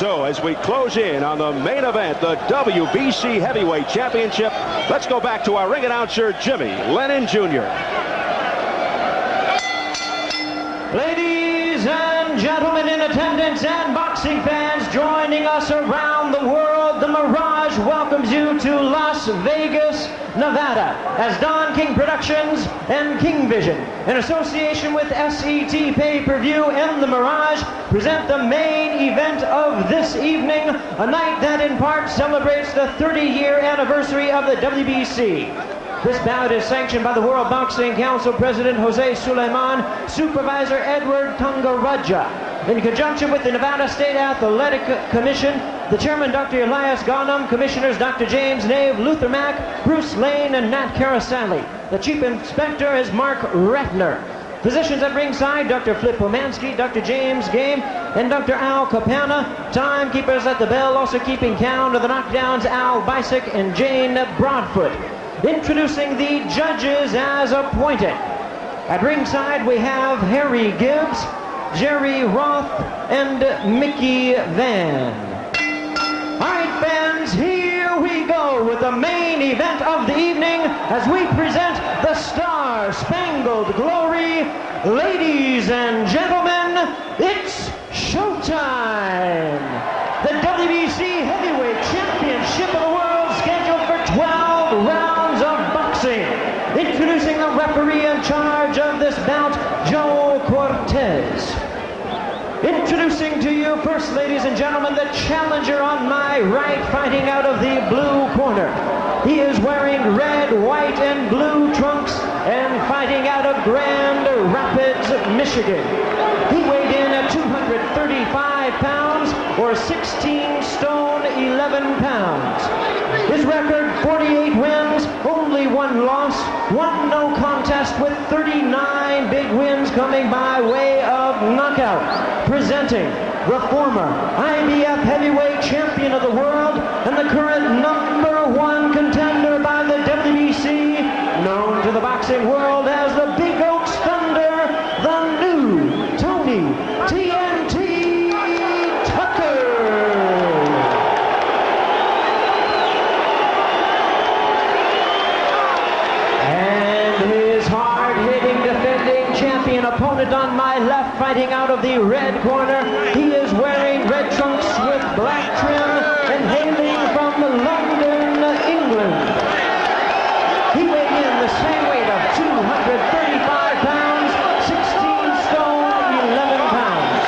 So as we close in on the main event, the WBC Heavyweight Championship, let's go back to our ring announcer, Jimmy Lennon Jr. Ladies and gentlemen in attendance and boxing fans joining us around the world, the Mirage welcomes you to Las Vegas, Nevada, as Don King Productions and King Vision, in association with SET Pay-Per-View and the Mirage, present the main event of this evening, a night that in part celebrates the 30-year anniversary of the WBC. This bout is sanctioned by the World Boxing Council President Jose Suleiman, Supervisor Edward Tungaraja, in conjunction with the Nevada State Athletic Commission, the Chairman Dr. Elias Ghanem, Commissioners Dr. James Nave, Luther Mack, Bruce Lane, and Nat Carasali. The Chief Inspector is Mark Retner. Physicians at ringside, Dr. Flip Pomansky, Dr. James Game, and Dr. Al Capana. Timekeepers at the bell, also keeping count of the knockdowns, Al Bisick and Jane Broadfoot. Introducing the judges as appointed. At ringside we have Harry Gibbs, Jerry Roth, and Mickey Van. All right, fans, here we go with the main event of the evening as we present the Star-Spangled Glory. Ladies and gentlemen, it's showtime. The WBC Heavyweight Championship of the world scheduled for 12 rounds of boxing. Introducing the referee in charge of this bout, Joe Cortez. Introducing to you first, ladies and gentlemen, the challenger on my right, fighting out of the blue corner. He is wearing red, white, and blue trunks and fighting out of Grand Rapids, Michigan. He weighed in at 235 pounds or 16 stone, 11 pounds. His record, 48 wins, only one loss, one no contest with 39 big wins coming by way of knockout. Presenting the former IBF heavyweight champion of the world and the current #1 contender by the WBC, known to the boxing world as the Big Oaks Thunder, the new Tony TNT Tucker. Opponent on my left, fighting out of the red corner. He is wearing red trunks with black trim and hailing from London, England. He weighed in the same weight of 235 pounds, 16 stone, 11 pounds.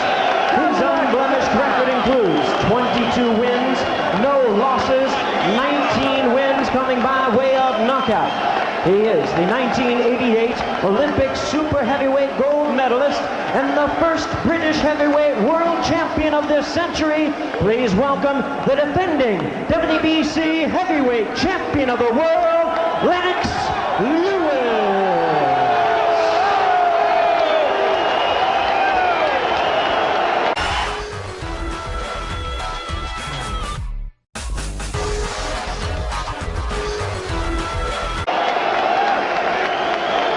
His unblemished record includes 22 wins, no losses, 19 wins coming by way of knockout. He is the 1988 Olympic super heavyweight gold medalist and the first British heavyweight world champion of this century. Please welcome the defending WBC heavyweight champion of the world, Lennox Lewis.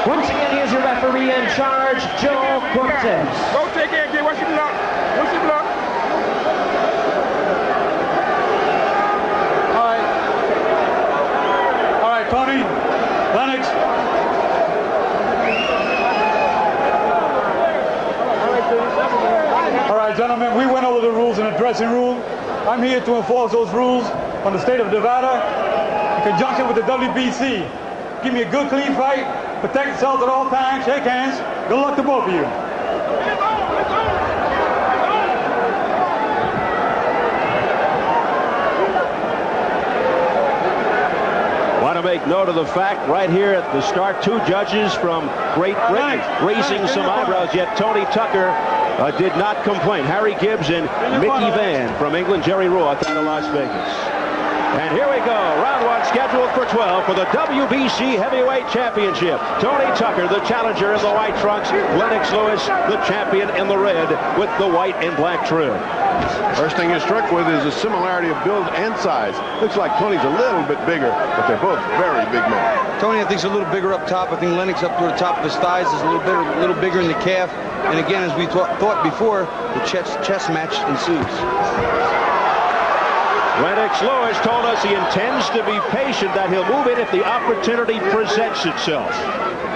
Once again, here's your referee in charge, Joe Cortez. Go take it, kid. What's your block? What's your block? All right, Tony, Lennox. All right, gentlemen, we went over the rules in the dressing room. I'm here to enforce those rules on the state of Nevada in conjunction with the WBC. Give me a good, clean fight. Protect yourselves at all times. Shake hands. Good luck to both of you. Want to make note of the fact right here at the start, two judges from Great Britain raising some eyebrows, yet Tony Tucker did not complain. Harry Gibbs and Mickey Van from England, Jerry Roth out of Las Vegas. And here we go. Round one scheduled for 12 for the WBC Heavyweight Championship. Tony Tucker, the challenger in the white trunks. Lennox Lewis, the champion in the red with the white and black trim. First thing you're struck with is the similarity of build and size. Looks like Tony's a little bit bigger, but they're both very big men. Tony, I think, is a little bigger up top. I think Lennox up to the top of his thighs is a little bigger in the calf. And again, as we thought before, the chess match ensues. Lennox Lewis told us he intends to be patient, that he'll move in if the opportunity presents itself.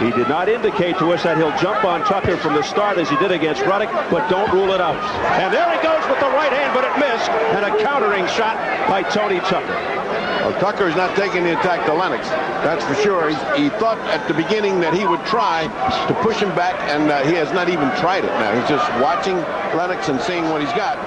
He did not indicate to us that he'll jump on Tucker from the start as he did against Ruddock, but don't rule it out. And there he goes with the right hand, but it missed, and a countering shot by Tony Tucker. Well, Tucker is not taking the attack to Lennox, that's for sure. He thought at the beginning that he would try to push him back, and he has not even tried it now. He's just watching Lennox and seeing what he's got.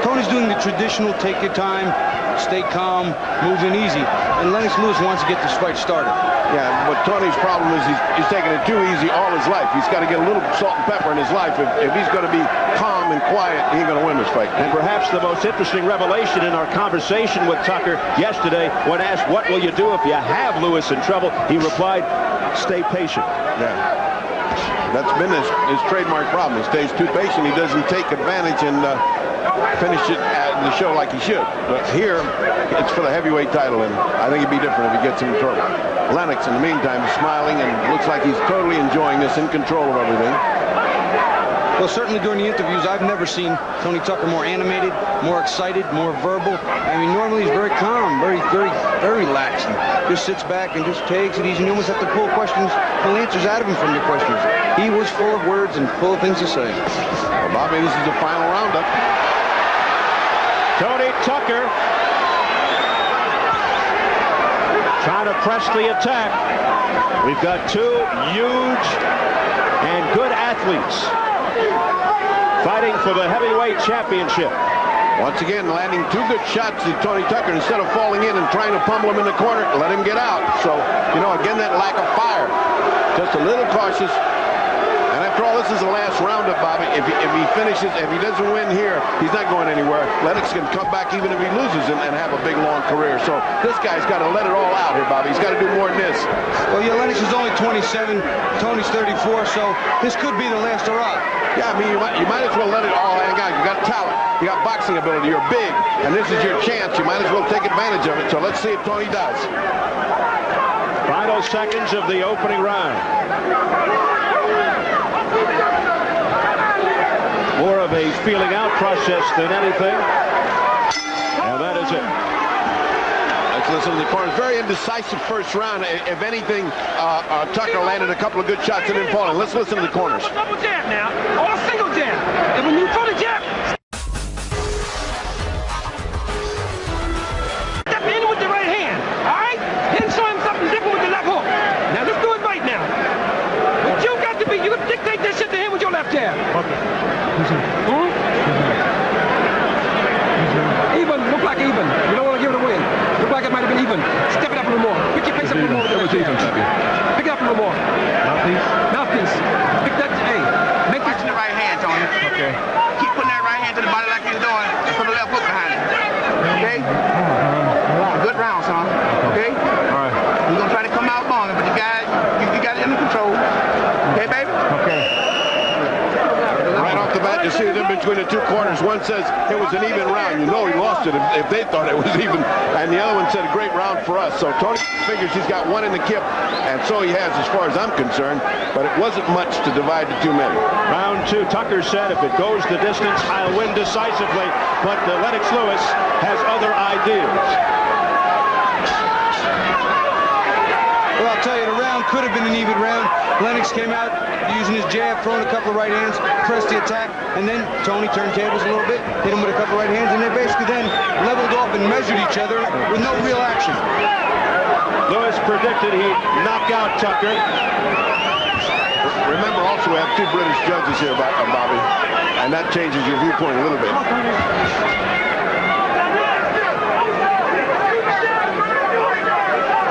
Tony's doing the traditional take your time, stay calm, move in easy. And Lennox Lewis wants to get this fight started. Yeah, but Tony's problem is he's taking it too easy all his life. He's got to get a little salt and pepper in his life. If he's going to be calm and quiet, he ain't going to win this fight. And perhaps the most interesting revelation in our conversation with Tucker yesterday, when asked, what will you do if you have Lewis in trouble, he replied, stay patient. Yeah. That's been his trademark problem. He stays too patient. He doesn't take advantage and finish it at the show like he should. But here, it's for the heavyweight title, and I think it'd be different if he gets in trouble. Lennox, in the meantime, is smiling and looks like he's totally enjoying this, in control of everything. Well, certainly during the interviews, I've never seen Tony Tucker more animated, more excited, more verbal. I mean, normally he's very calm, very relaxed, and just sits back and just takes it easy. And you almost have to pull answers out of him from the questions. He was full of words and full of things to say. Well, Bobby, this is the final roundup. Tony Tucker trying to press the attack. We've got two huge and good athletes fighting for the heavyweight championship. Once again, landing two good shots to Tony Tucker. Instead of falling in and trying to pummel him in the corner, let him get out. So, you know, again, that lack of fire. Just a little cautious. And after all, this is the last roundup, Bobby. If he finishes, if he doesn't win here, he's not going anywhere. Lennox can come back even if he loses and have a big, long career. So this guy's got to let it all out here, Bobby. He's got to do more than this. Well, yeah, Lennox is only 27. Tony's 34, so this could be the last hurrah. Yeah, I mean, you might as well let it all hang out. You got talent. You got boxing ability. You're big. And this is your chance. You might as well take advantage of it. So let's see if Tony does. Final seconds of the opening round. More of a feeling out process than anything. And that is it. Let's listen to the corners. Very indecisive first round. If anything, Tucker landed a couple of good shots and then falling. Let's listen to the corners. Double jab now, or single jab. And when you throw the jab, step in with the right hand. All right? Then show him something different with the left hook. Now let's do it right now. What you got to be, you got to dictate that shit to him with your left jab. Even, look like even. You don't want to give it away. Look like it might have been even. Step it up a little more. Pick your face up a little more. Pick it up a little more. Mouthpiece. Pick that, hey. Make Watching the right hand, Tony. Okay. Keep putting that right hand to the body like you're doing, and put the left hook behind it. Okay? Good round, son. Okay? All right. You're going to try to come out long, but you got it under control. Okay, baby? Okay. Right off the bat, you see it in between the two corners. One says it was an even round. You know he lost it if they thought it was even. And the other one said a great round for us. So Tony figures he's got one in the kip, and so he has as far as I'm concerned. But it wasn't much to divide the two men. Round two, Tucker said, if it goes the distance, I'll win decisively. But Lennox Lewis has other ideas. Well, I'll tell you, the round could have been an even round. Lennox came out using his jab, throwing a couple of right hands, pressed the attack, and then Tony turned tables a little bit, hit him with a couple of right hands, and they basically then leveled off and measured each other with no real action. Lewis predicted he'd knock out Tucker. Remember also we have two British judges here, Bobby, and that changes your viewpoint a little bit.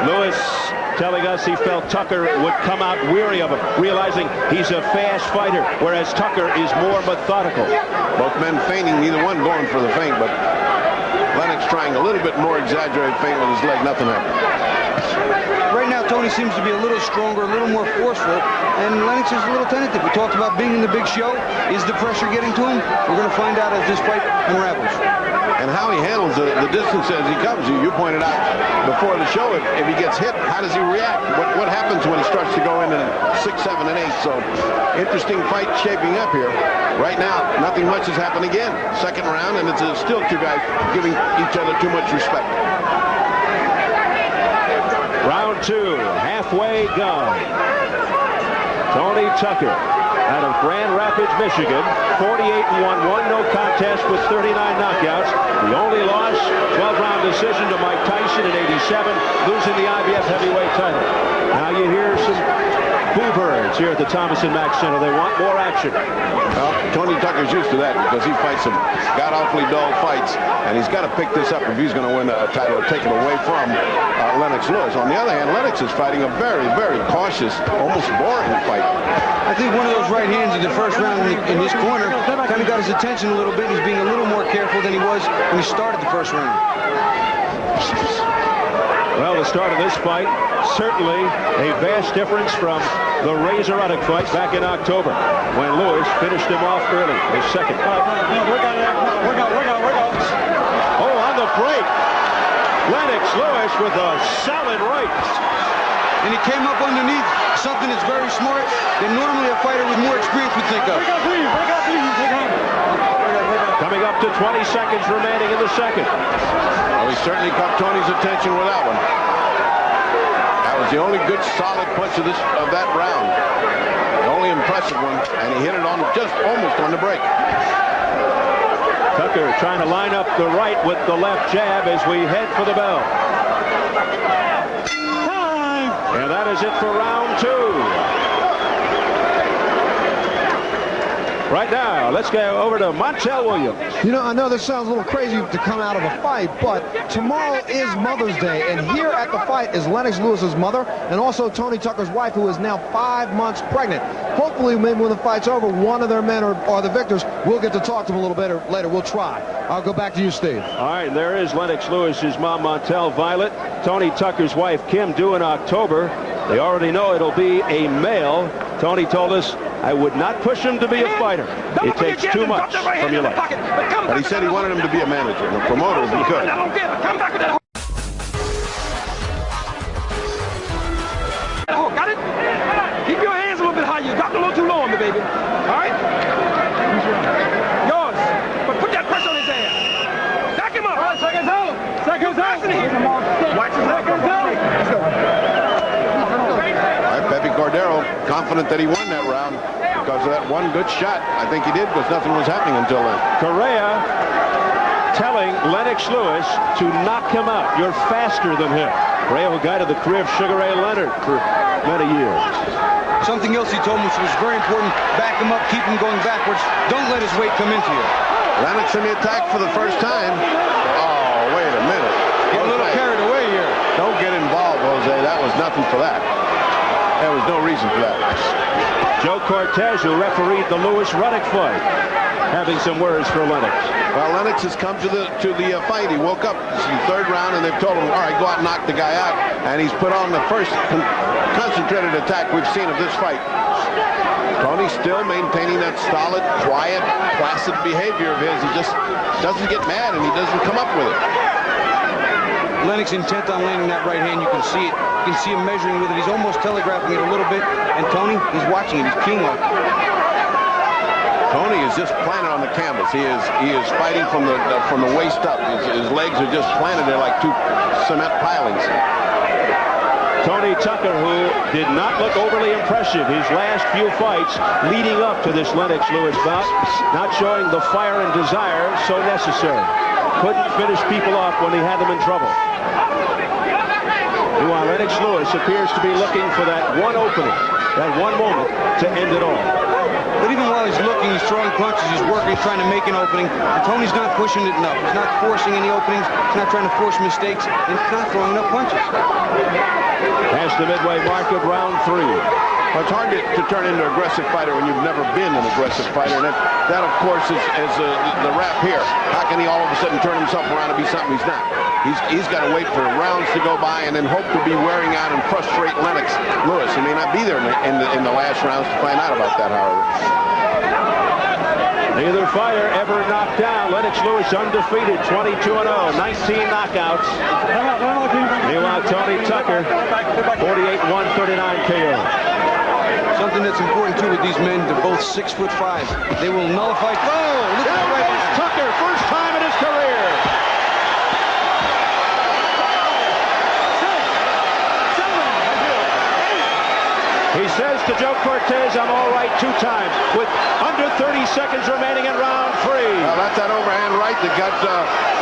Lewis telling us he felt Tucker would come out weary of him, realizing he's a fast fighter, whereas Tucker is more methodical. Both men feigning, neither one going for the feint, but Lennox trying a little bit more exaggerated feint with his leg. Nothing happened. Right now, Tony seems to be a little stronger, a little more forceful, and Lennox is a little tentative. We talked about being in the big show. Is the pressure getting to him? We're going to find out as this fight unravels. And how he handles the distance as he comes. You pointed out before the show, if he gets hit, how does he react? What happens when he starts to go in 6, 7, and 8? So, interesting fight shaping up here. Right now, nothing much has happened again. Second round, and it's still two guys giving each other too much respect. Round 2, halfway gone. Tony Takers out of Grand Rapids, Michigan, 48-1, 1 no contest with 39 knockouts. The only loss, 12-round decision to Mike Tyson in '87, losing the IBF heavyweight title. Now you hear some boo birds here at the Thomas & Mack Center. They want more action. Well, Tony Taker's used to that because he fights some god-awfully dull fights, and he's got to pick this up if he's going to win a title or take it away from Lennox Lewis. On the other hand, Lennox is fighting a very, very cautious, almost boring fight. I think one of those right hands in the first round in his corner kind of got his attention a little bit. He's being a little more careful than he was when he started the first round. Well, the start of this fight, certainly a vast difference from the Razor Ruddock fight back in October when Lewis finished him off early, his second fight. Oh, on the break. Lennox Lewis with a solid right. And he came up underneath something that's very smart that normally a fighter with more experience would think of. Coming up to 20 seconds remaining in the second. Well, he certainly caught Tony's attention with that one. That was the only good solid punch of that round. The only impressive one, and he hit it on just almost on the break. Tucker trying to line up the right with the left jab as we head for the bell. And that is it for round 2. Right now, let's go over to Montel Williams. You know, I know this sounds a little crazy to come out of a fight, but tomorrow is Mother's Day, and here at the fight is Lennox Lewis's mother and also Tony Taker's wife, who is now 5 months pregnant. Hopefully, maybe when the fight's over, one of their men or the victors will get to talk to them a little bit later. We'll try. I'll go back to you, Steve. All right, and there is Lennox Lewis's mom, Montel Violet. Tony Taker's wife, Kim, due in October. They already know it'll be a male. Tony told us, I would not push him to be a fighter. It takes too much from your life. But he said he wanted him to be a manager and a promoter if he could. Got it? Keep your hands a little bit higher. You dropped a little too low on me, baby. All right? Yours. But put that pressure on his ass. Back him up. All right, seconds out. Seconds out. Watch his seconds out. Pepe Cordero confident that he won that round because of that one good shot. I think he did because nothing was happening until then. Correa telling Lennox Lewis to knock him out. You're faster than him. Correa, who guided the career of Sugar Ray Leonard for many years. Something else he told me was very important. Back him up, keep him going backwards. Don't let his weight come into you. Lennox in the attack for the first time. Oh, wait a minute. Get a little carried away here. Don't get involved, Jose. That was nothing for that. There was no reason for that. Joe Cortez, who refereed the Lewis-Ruddock fight, having some words for Lennox. Well, Lennox has come to the fight. He woke up in the third round, and they've told him, all right, go out and knock the guy out. And he's put on the first concentrated attack we've seen of this fight. Tony still maintaining that solid, quiet, placid behavior of his. He just doesn't get mad, and he doesn't come up with it. Lennox intent on landing that right hand. You can see it. You can see him measuring with it. He's almost telegraphing it a little bit. And Tony, he's watching it. He's keen on it. Tony is just planted on the canvas. He is fighting from the waist up. His legs are just planted there like two cement pilings. Tony Taker, who did not look overly impressive his last few fights leading up to this Lennox Lewis bout, not showing the fire and desire so necessary. Couldn't finish people off when he had them in trouble. Meanwhile, Lennox Lewis appears to be looking for that one opening, that one moment to end it all. But even while he's looking, he's throwing punches, he's working, trying to make an opening. And Tony's not pushing it enough. He's not forcing any openings. He's not trying to force mistakes. And he's not throwing enough punches. Past the midway mark of round 3. Well, it's hard to turn into an aggressive fighter when you've never been an aggressive fighter. And that of course, is the rap here. How can he all of a sudden turn himself around and be something he's not? He's got to wait for rounds to go by and then hope to be wearing out and frustrate Lennox Lewis. He may not be there in the last rounds to find out about that, however. Neither fighter ever knocked down. Lennox Lewis undefeated, 22-0, 19 knockouts. Meanwhile, Tony Tucker, 48-1, 39 KO. Something that's important too with these men, they're both 6'5". They will nullify. Oh, look at that right hand. Tucker, first time in his career. He says to Joe Cortez, I'm all right 2 times, with under 30 seconds remaining in round 3. Well, that's that overhand right that got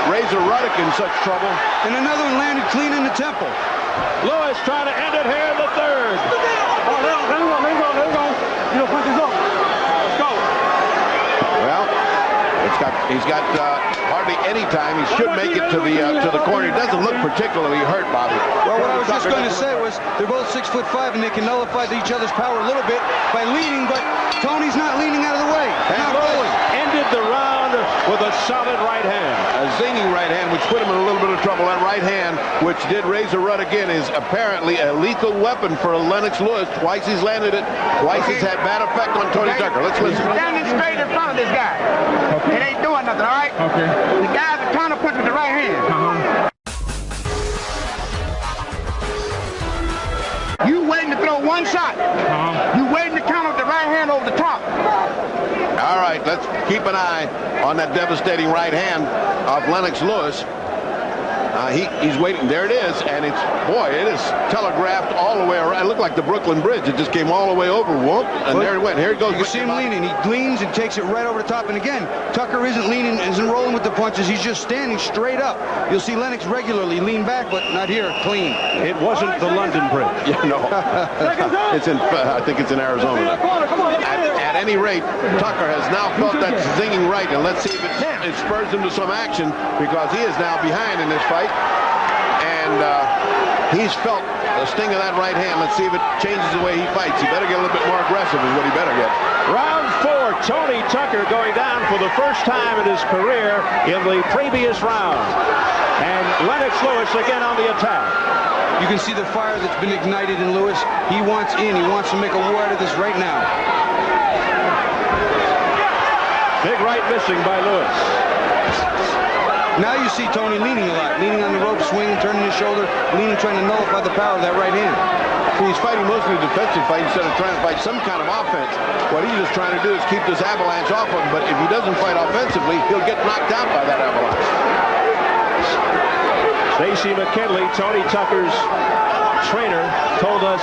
Razor Ruddock in such trouble. And another one landed clean in the temple. Lewis trying to end it here in the 3rd. Oh, there we go. You know, punch is up. Let's go. Well, he's got hardly any time. He should make it to the corner. He doesn't look particularly hurt, Bobby. Well, what I was just going to say was they're both 6'5", and they can nullify each other's power a little bit by leaning, but Tony's not leaning out of the way. He's not rolling. Ended the round with a solid right hand. A zinging right hand, which put him in a little bit of trouble. That right hand, which did Razor Ruddock in, is apparently a lethal weapon for Lennox Lewis. Twice he's landed it. Twice it's had bad effect on Tony Tucker. Let's listen. Standing straight in front of this guy. It ain't doing nothing, all right? Okay. The guy's a counter punch with the right hand. You waiting to throw one shot. You waiting to counter with the right hand over the top. All right, let's keep an eye on that devastating right hand of Lennox Lewis. He's waiting. There it is, and it is telegraphed all the way around. It looked like the Brooklyn Bridge. It just came all the way over, whoop, and there it went. Here it goes. You see him leaning. He leans and takes it right over the top. And again, Tucker isn't leaning, isn't rolling with the punches. He's just standing straight up. You'll see Lennox regularly lean back, but not here, clean. It wasn't the London Bridge. Yeah, no. It's in. I think it's in Arizona. At any rate, Tucker has now felt that zinging right, and let's see if it spurs him to some action, because he is now behind in this fight. And he's felt the sting of that right hand. Let's see if it changes the way he fights. He better get a little bit more aggressive is what he better get. Round 4, Tony Tucker going down for the first time in his career in the previous round. And Lennox Lewis again on the attack. You can see the fire that's been ignited in Lewis. He wants in. He wants to make a war out of this right now. Big right missing by Lewis. Now you see Tony leaning a lot, leaning on the rope, swinging, turning his shoulder, leaning, trying to nullify the power of that right hand. He's fighting mostly a defensive fight instead of trying to fight some kind of offense. What he's just trying to do is keep this avalanche off of him, but if he doesn't fight offensively, he'll get knocked out by that avalanche. Stacy McKinley, Tony Tucker's trainer, told us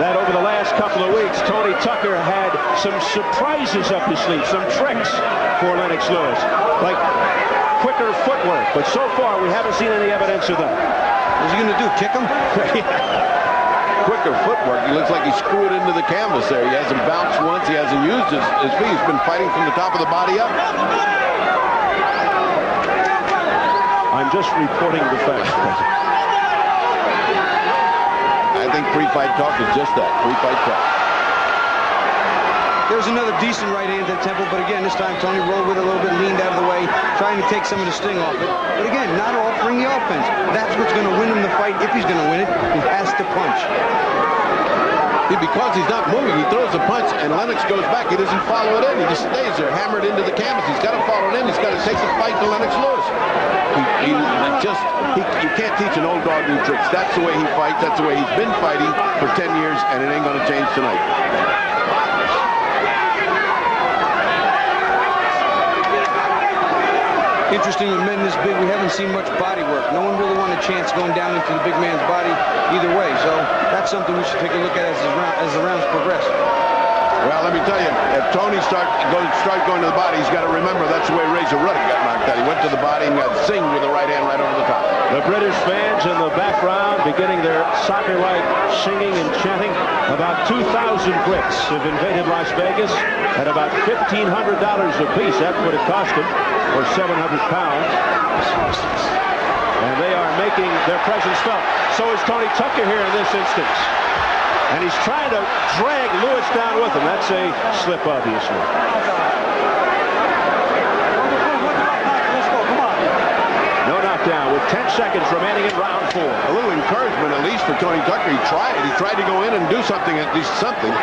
that over the last couple of weeks, Tony Tucker had some surprises up his sleeve, some tricks for Lennox Lewis, like quicker footwork. But so far, we haven't seen any evidence of that. What's he going to do, kick him? Quicker footwork. He looks like he screwed into the canvas there. He hasn't bounced once. He hasn't used his feet. He's been fighting from the top of the body up. I'm just reporting the facts. I think pre-fight talk is just that, pre-fight talk. There's another decent right hand to the temple, but again, this time Tony rolled with it a little bit, leaned out of the way, trying to take some of the sting off it. But again, not offering the offense. That's what's going to win him the fight. If he's going to win it, he has to punch. Because he's not moving, he throws a punch, and Lennox goes back. He doesn't follow it in. He just stays there, hammered into the canvas. He's got to follow it in. He's got to take the fight to Lennox Lewis. You can't teach an old dog new tricks. That's the way he fights. That's the way he's been fighting for 10 years, and it ain't going to change tonight. Interesting with men this big, we haven't seen much body work. No one really wanted a chance going down into the big man's body either way. So that's something we should take a look at as the rounds progress. Well, let me tell you, if Tony starts going to the body, he's got to remember that's the way Razor Ruddock got knocked out. He went to the body and got zinged with the right hand right over the top. The British fans in the background beginning their soccer-like singing and chanting. About 2,000 Brits have invaded Las Vegas at about $1,500 apiece. That's what it cost them, or 700 pounds. And they are making their presence felt. So is Tony Tucker here in this instance. And he's trying to drag Lewis down with him. That's a slip, obviously. No knockdown with 10 seconds remaining in round 4. A little encouragement, at least, for Tony Tucker. He tried it. He tried to go in and do something, at least something.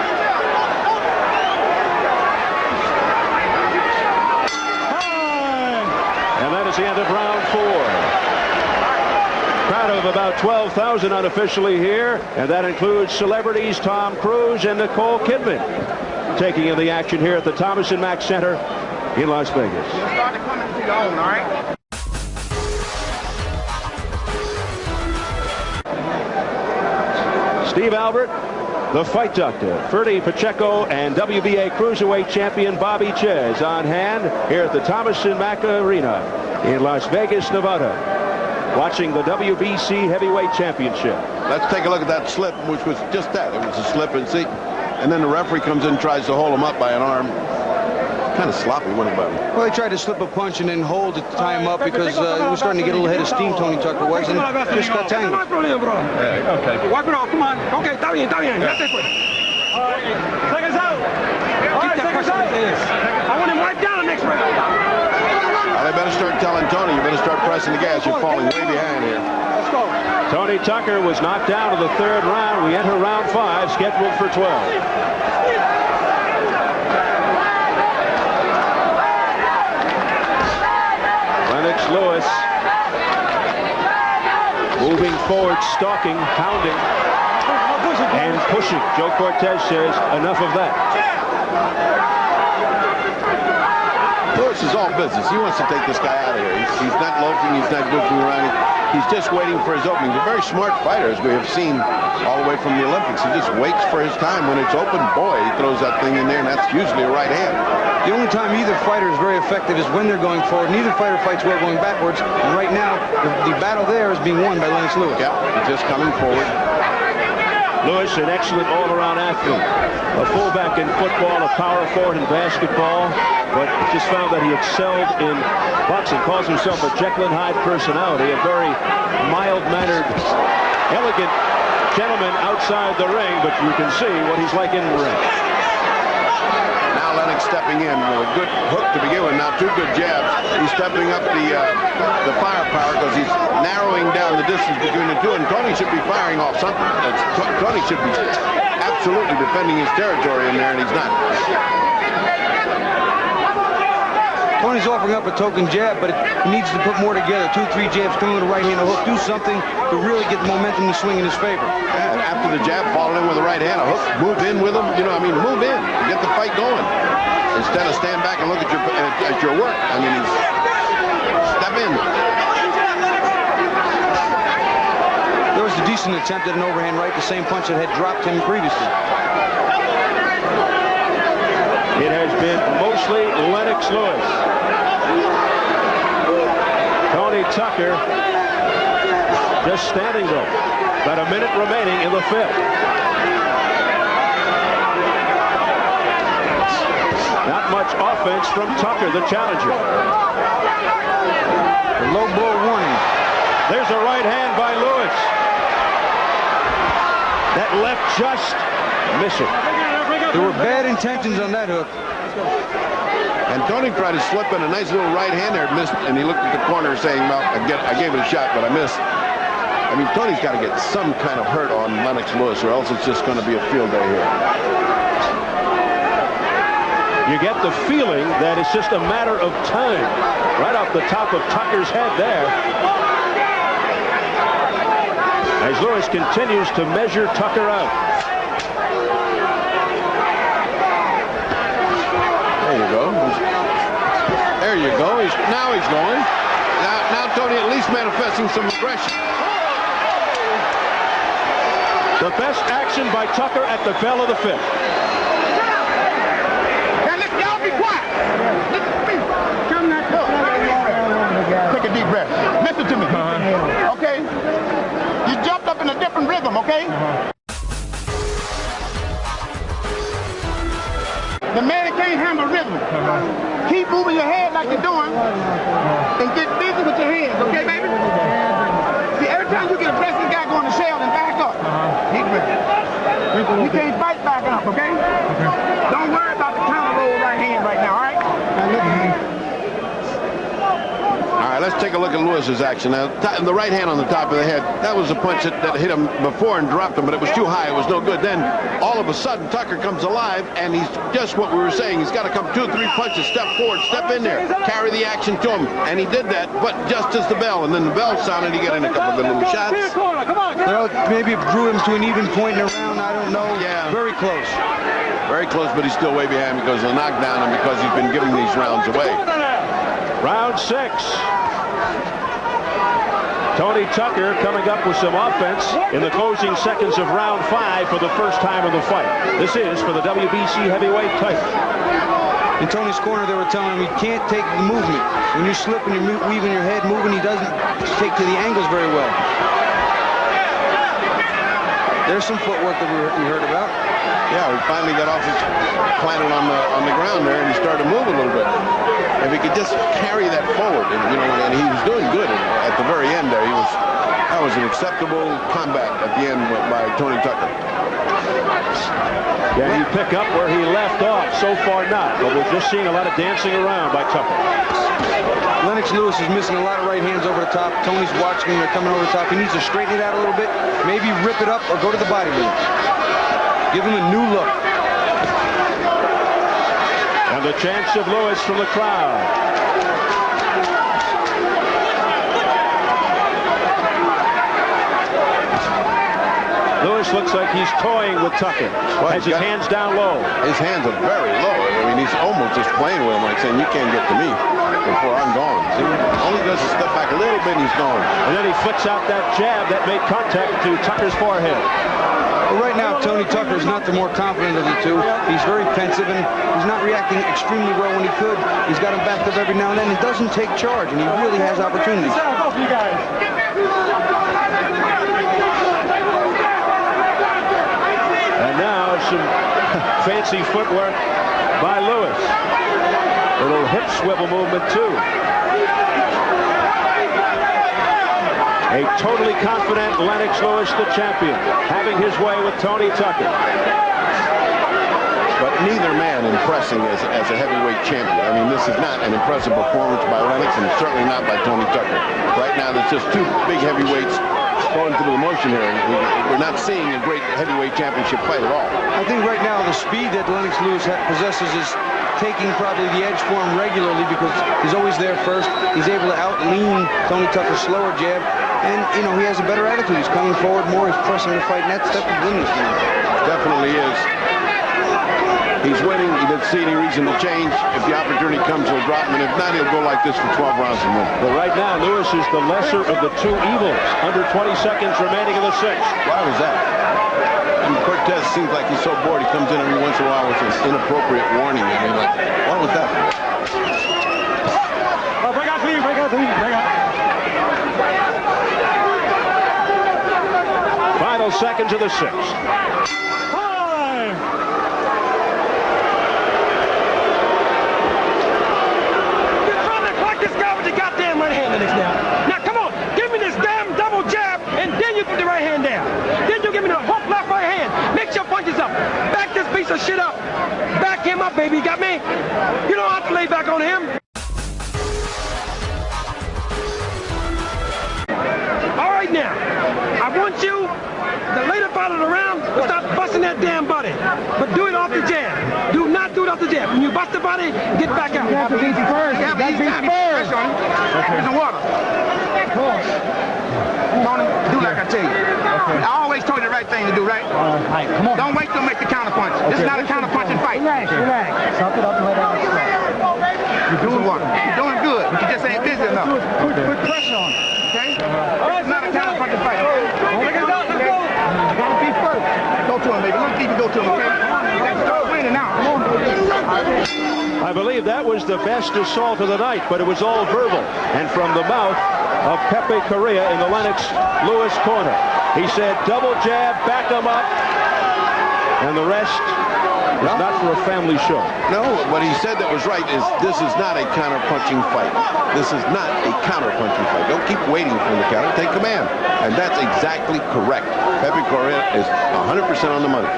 And that is the end of round 4. Crowd of about 12,000 unofficially here, and that includes celebrities Tom Cruise and Nicole Kidman taking in the action here at the Thomas & Mack Center in Las Vegas. You'll start to come into your own, all right? Steve Albert, the Fight Doctor, Ferdy Pacheco, and WBA Cruiserweight Champion Bobby Ches on hand here at the Thomas & Mack Arena in Las Vegas, Nevada, watching the WBC Heavyweight Championship. Let's take a look at that slip, which was just that. It was a slip and see. And then the referee comes in and tries to hold him up by an arm. Kind of sloppy, wasn't it, Bobby? Well, he tried to slip a punch and then hold it to tie him up because he was starting to get a little head of steam, Tony Tucker was, and just got tangled. Yeah, okay. Wipe it off, come on. Okay, está bien. Seconds out. All right, seconds out. I want him right down the next round. Well, they better start telling Tony, you better start pressing the gas. You're falling way behind here. Let's go. Tony Tucker was knocked down in the 3rd round. We enter round 5, scheduled for 12. Lennox Lewis moving forward, stalking, pounding, and pushing. Joe Cortez says enough of that. Lewis is all business. He wants to take this guy out of here. He's not loafing. He's not goofing around. He's just waiting for his opening. He's a very smart fighter, as we have seen all the way from the Olympics. He just waits for his time. When it's open, boy, he throws that thing in there, and that's usually a right hand. The only time either fighter is very effective is when they're going forward. Neither fighter fights well going backwards. And right now, the battle there is being won by Lennox Lewis. Yeah, he's just coming forward. Lewis, an excellent all-around athlete. A fullback in football, a power forward in basketball, but just found that he excelled in boxing. Calls himself a Jekyll and Hyde personality, a very mild-mannered, elegant gentleman outside the ring, but you can see what he's like in the ring. Now Lennox stepping in with a good hook to begin with. Now 2 good jabs. He's stepping up the firepower because he's narrowing down the distance between the two. And Tony should be firing off something. Tony should be absolutely defending his territory in there, and he's not. Tony's offering up a token jab, but he needs to put more together. 2 or 3 jabs coming with a right hand, a hook. Do something to really get the momentum to swing in his favor. And after the jab, followed in with a right hand, a hook. Move in with him. You know, I mean, move in. Get the fight going. Instead of stand back and look at your work. I mean, step in. There was a decent attempt at an overhand right, the same punch that had dropped him previously. It has been mostly Lennox Lewis. Tony Tucker just standing though. About a minute remaining in the 5th. Not much offense from Tucker, the challenger. A low blow warning. There's a right hand by Lewis. That left just missing. There were bad intentions on that hook. And Tony tried to slip in a nice little right hand there, missed, and he looked at the corner saying, well, I gave it a shot, but I missed. I mean, Tony's got to get some kind of hurt on Lennox Lewis, or else it's just going to be a field day here. You get the feeling that it's just a matter of time. Right off the top of Tucker's head there. As Lewis continues to measure Tucker out. There you go. There you go. Now he's going. Now Tony at least manifesting some aggression. The best action by Tucker at the bell of the 5th. Now listen, y'all be quiet. Listen to me. Take a deep breath. Listen to me. Okay? You jumped up in a different rhythm, okay? The man can't handle rhythm. Keep moving your head like you're doing and get busy with your hands, okay, baby? See, every Now you get a pressing guy going to shell and back up. He's ready. You can't fight backing up, okay? Don't worry about the counter roll right hand right now, all right? All right, let's take a look at Lewis's action. Now, the right hand on the top of the head, that was a punch that hit him before and dropped him, but it was too high. It was no good. Then, all of a sudden, Tucker comes alive, and he's just what we were saying. He's got to come 2 or 3 punches, step forward, step in there, carry the action to him. And he did that, but just as the bell. And then the bell sounded, he got in a couple of good little shots. Maybe it drew him to an even point in the round. I don't know. Yeah. Very close. Very close, but he's still way behind because of the knockdown and because he's been giving these rounds away. Round 6. Tony Tucker coming up with some offense in the closing seconds of round 5 for the first time in the fight. This is for the WBC heavyweight title. In Tony's corner, they were telling him he can't take the movement. When you slip and you're weaving your head moving, he doesn't take to the angles very well. There's some footwork that we heard about. Yeah, he finally got off his planted on the ground there, and he started to move a little bit. If he could just carry that forward, and he was doing good at the very end there. That was an acceptable combat at the end by Tony Tucker. Can he pick up where he left off? So far not, but we're just seeing a lot of dancing around by Tucker. Lennox Lewis is missing a lot of right hands over the top. Tony's watching him. They're coming over the top. He needs to straighten it out a little bit. Maybe rip it up or go to the body loop. Give him a new look. And the chants of Lewis from the crowd. Lewis looks like he's toying with Tucker. Has his hands down low. His hands are very low. I mean, he's almost just playing with him, like saying, you can't get to me before I'm gone. See? All he does is step back a little bit and he's gone. And then he flicks out that jab that made contact to Tucker's forehead. Well, right now, Tony Tucker is not the more confident of the two. He's very pensive, and he's not reacting extremely well when he could. He's got him backed up every now and then. He doesn't take charge, and he really has opportunities. And now some fancy footwork by Lewis. A little hip swivel movement, too. A totally confident Lennox Lewis, the champion, having his way with Tony Tucker. But neither man impressing as a heavyweight champion. I mean, this is not an impressive performance by Lennox, and certainly not by Tony Tucker. Right now, there's just 2 big heavyweights going through the motion here. We're not seeing a great heavyweight championship fight at all. I think right now the speed that Lennox Lewis possesses is taking probably the edge for him regularly because he's always there first. He's able to out-lean Tony Tucker's slower jab. And, he has a better attitude. He's coming forward more. He's pressing the fight. And that's the win this game. Definitely is. He's winning. He doesn't see any reason to change. If the opportunity comes, he'll drop him. And if not, he'll go like this for 12 rounds and win. But right now, Lewis is the lesser of the 2 evils. Under 20 seconds remaining in the 6th. Why was that? I mean, Cortez seems like he's so bored. He comes in every once in a while with this inappropriate warning. I mean, what was that? Break out, please. Break out, please. Break out. Final seconds of the 6th. Time. You're trying to clock this guy with your goddamn right hand, Lennox, now. Now, come on. Give me this damn double jab, and then you put the right hand down. Then you give me the hook left right hand. Mix your punches up. Back this piece of shit up. Back him up, baby. You got me? You don't have to lay back on him. All right, now. I want you, the later part of the round, to stop busting that damn body. But do it off the jab. Do not do it off the jab. When you bust the body, get back out. You have to beat first. You have to beat first. Here's some water. Tony, do like I tell you. Okay. I always told you the right thing to do, right? All right, come on. Don't wait till make the counter punch. Okay. This is not a counter punching fight. Relax. Suck it up and let it out. You're doing what? You're doing good, but you just ain't busy enough. Put pressure on. Okay? It's not a counter punching fight. You gotta be first. Go to him, baby. Let me keep you go to him, okay? You got to start winning now. Come on, baby. I believe that was the best assault of the night, but it was all verbal. And from the mouth of Pepe Correa in the Lennox Lewis corner. He said, double jab, back him up. And the rest is not for a family show. No, what he said that was right is this is not a counter-punching fight. This is not a counter-punching fight. Don't keep waiting for the counter. Take command. And that's exactly correct. Pepe Correa is 100% on the money.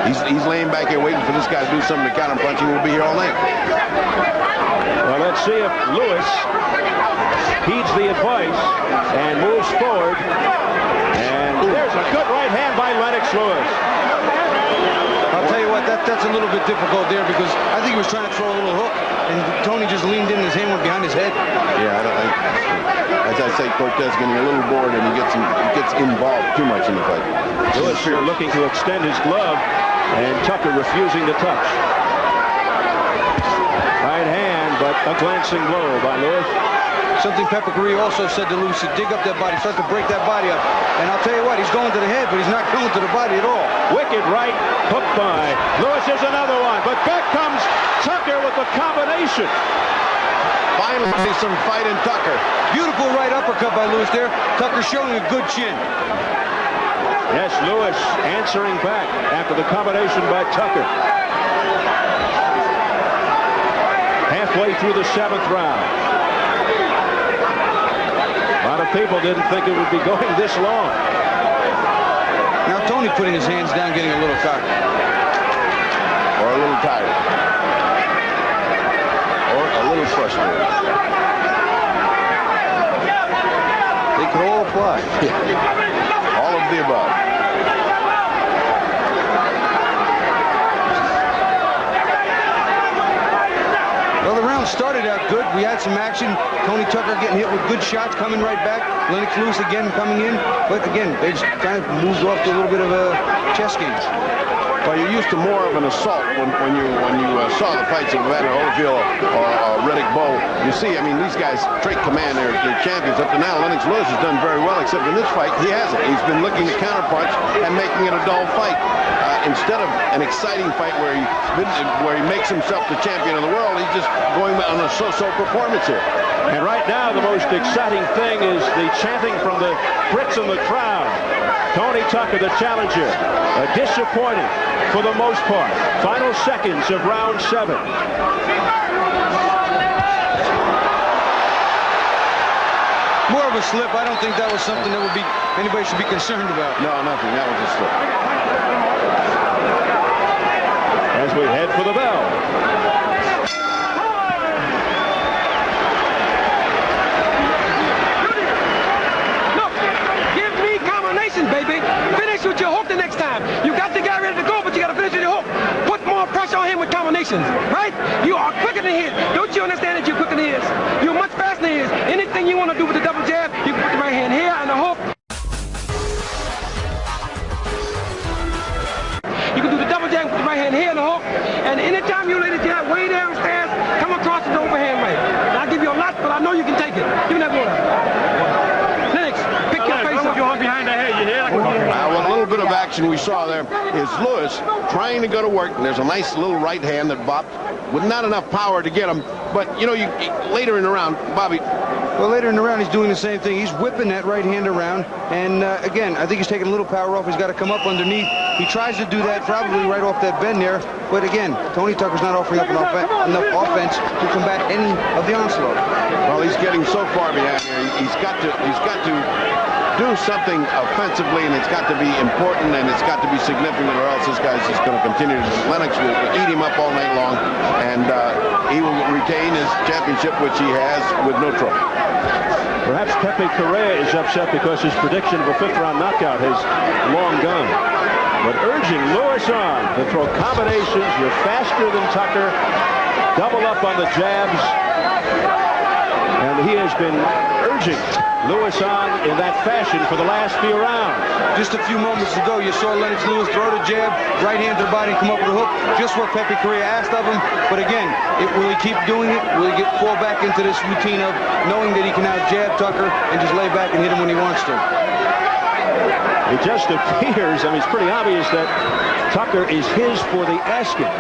He's laying back here waiting for this guy to do something to counter-punching. We'll be here all night. Well, let's see if Lewis heeds the advice and moves forward. And there's a good right hand by Lennox Lewis. I'll tell you what, that's a little bit difficult there because I think he was trying to throw a little hook, and Tony just leaned in, his hand went behind his head. Yeah, I don't think. As I say, Cortez getting a little bored, and he gets involved too much in the fight. Lewis here looking to extend his glove, and Tucker refusing to touch. Right hand, but a glancing blow by Lewis. Something Pepe Correa also said to Lewis, to dig up that body, start to break that body up. And I'll tell you what, he's going to the head, but he's not going to the body at all. Wicked right, hooked by Lewis. Is another one, but back comes Tucker with the combination. Finally, some fight in Tucker. Beautiful right uppercut by Lewis there. Tucker showing a good chin. Yes, Lewis answering back after the combination by Tucker. Halfway through the 7th round. A lot of people didn't think it would be going this long. Now Tony putting his hands down, getting a little cocky. Or a little tired. Or a little frustrated. They could all apply. All of the above. Well, the round started out good. We had some action. Tony Tucker getting hit with good shots, coming right back. Lennox Lewis again coming in. But again, they just kind of moved off to a little bit of a chess game. Well, you're used to more of an assault when you saw the fights of Evander Holyfield or Riddick Bowe. You see, I mean, these guys trait command. They're champions. Up to now, Lennox Lewis has done very well, except in this fight, he hasn't. He's been looking to counterpunch and making it a dull fight. Instead of an exciting fight where he makes himself the champion of the world, he's just going on a so-so performance here. And right now, the most exciting thing is the chanting from the Brits in the crowd. Tony Tucker, the challenger, disappointing for the most part. Final seconds of round 7. More of a slip. I don't think that was something that anybody should be concerned about. No, nothing. That was a slip. As we head for the bell. Look, give me combinations, baby. Finish with your hook the next time. You got the guy ready to go, but you got to finish with your hook. Put more pressure on him with combinations, right? You are quicker than his. Don't you understand that you're quicker than his? You're much faster than his. Anything you want to do with the double jab, you can put the right hand here and the hook. You can do the double jab with the right hand here and the hook. And anytime you lay the jab way downstairs, come across the overhand right. And I'll give you a lot, but I know you can take it. Give me that water. Lennox, pick your face up. You're behind the head. You hear? Well, a little bit of action we saw there is Lewis trying to go to work. And there's a nice little right hand that bopped with not enough power to get him. But, you know, later in the round, Bobby. Well, later in the round, he's doing the same thing. He's whipping that right hand around. And, again, I think he's taking a little power off. He's got to come up underneath. He tries to do that probably right off that bend there. But, again, Tony Tucker's not offering up enough offense to combat any of the onslaught. Well, he's getting so far behind here. He's got to do something offensively, and it's got to be important, and it's got to be significant, or else this guy's just going to continue. Lennox will eat him up all night long, and he will retain his championship, which he has with no trouble. Perhaps Pepe Correa is upset because his prediction of a 5th-round knockout has long gone. But urging Lewis on to throw combinations. You're faster than Tucker. Double up on the jabs. And he has been urging Lewis on in that fashion for the last few rounds. Just a few moments ago, you saw Lennox Lewis throw the jab, right hand to the body, and come up with a hook. Just what Pepe Correa asked of him. But again, will he keep doing it? Will he fall back into this routine of knowing that he can now jab Tucker and just lay back and hit him when he wants to? It just appears, I mean, it's pretty obvious that Tucker is his for the asking.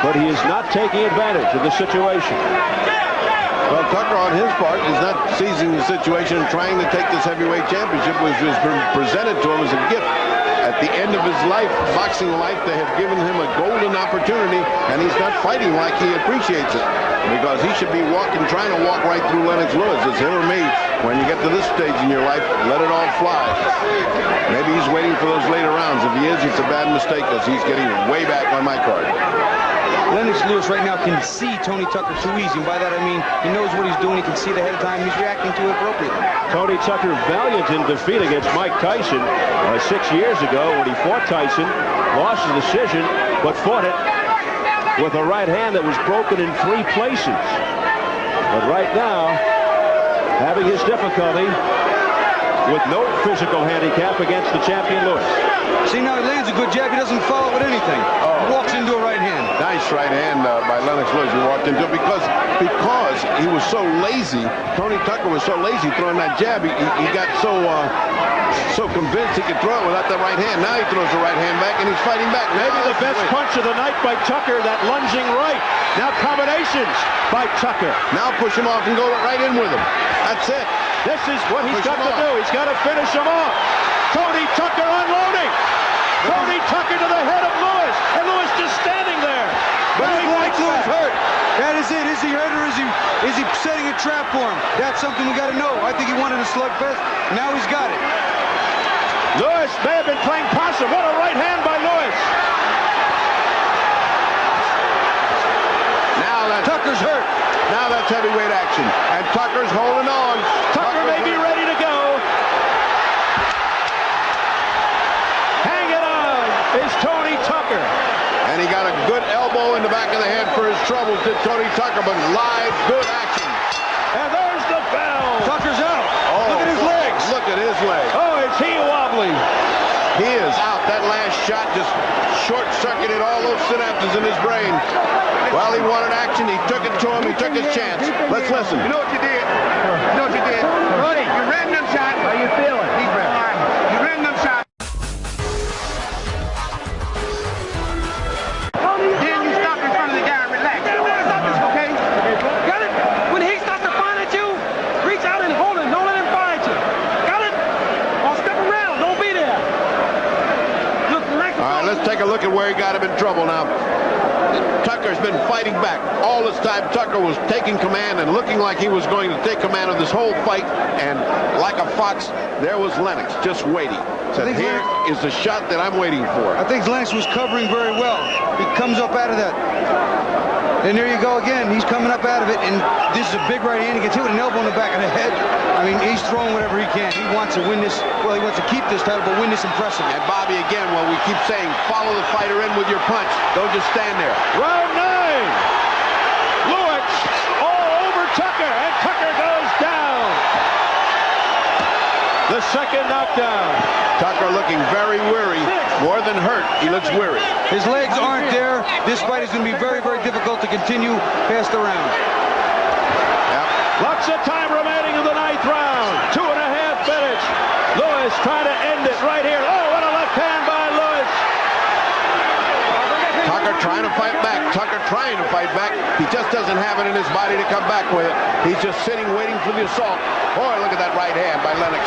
But he is not taking advantage of the situation. Well, Tucker, on his part, is not seizing the situation and trying to take this heavyweight championship, which was presented to him as a gift. At the end of his life, boxing life, they have given him a golden opportunity, and he's not fighting like he appreciates it. Because he should be trying to walk right through Lennox Lewis. It's him or me. When you get to this stage in your life, let it all fly. Maybe he's waiting for those later rounds. If he is, it's a bad mistake because he's getting way back on my card. Lennox Lewis right now can see Tony Tucker too easy. And by that I mean he knows what he's doing. He can see it ahead of time. He's reacting to it appropriately. Tony Tucker valiant in defeat against Mike Tyson 6 years ago when he fought Tyson, lost the decision, but fought it with a right hand that was broken in 3 places. But right now, having his difficulty with no physical handicap against the champion Lewis. See, now he lands a good jab. He doesn't follow with anything. He walks into a right hand. Nice right hand by Lennox Lewis. He walked into it because he was so lazy. Tony Tucker was so lazy throwing that jab. He got so convinced he could throw it without the right hand. Now he throws the right hand back and he's fighting back. Maybe the best punch of the night by Tucker, that lunging right. Now combinations by Tucker. Now push him off and go right in with him. That's it. This is what he's got to do. He's got to finish him off. Tony Tucker unloading. Tony Tucker to the head of Lewis. And Lewis just standing there. But he likes Lewis hurt. That is it. Is he hurt or is he setting a trap for him? That's something we got to know. I think he wanted a slugfest. Now he's got it. Lewis may have been playing possum. What a right hand by Lewis. Now Tucker's hurt. Now that's heavyweight action. And Tucker's holding on. Tucker may be ready to go. Hang it on is Tony Tucker. And he got a good elbow in the back of the head for his troubles, did Tony Tucker, but live good action. And there's the bell. Tucker's out. Oh, look at his legs. Look at his legs. Oh, is he wobbly? He is out. That last shot just short-circuited all those synapses in his brain. Well, he wanted action. He took it to him. He took his chance. Let's listen. You know what you did? You know what you did? You ran them shots. How you feeling? Deep breath. You ran them shots. Then you stop in front of the guy and relax. Okay? Got it? When he starts to find at you, reach out and hold him. Don't let him fire at you. Got it? Or step around. Don't be there. Look, relax. All right, let's take a look at where he got him in trouble now. Tucker's been fighting back. All this time, Tucker was taking command and looking like he was going to take command of this whole fight. And like a fox, there was Lennox just waiting. Said, here is the shot that I'm waiting for. I think Lennox was covering very well. He comes up out of that. And there you go again. He's coming up out of it. And this is a big right hand. He gets hit with an elbow in the back of the head. I mean, he's throwing whatever he can. He wants to win this. Well, he wants to keep this title, but win this impressively. And Bobby, again, well, we keep saying, follow the fighter in with your punch. Don't just stand there. Round 9. Lewis all over Tucker, and Tucker goes down. The second knockdown. Tucker looking very weary. More than hurt, he looks weary. His legs aren't there. This fight is going to be very, very difficult to continue past the round. Lots of time remaining in the 9th round. 2.5 minutes. Lewis trying to end it right here. Oh, what a left hand by Lewis. Tucker trying to fight back. Tucker trying to fight back. He just doesn't have it in his body to come back with it. He's just sitting waiting for the assault. Boy, look at that right hand by Lennox.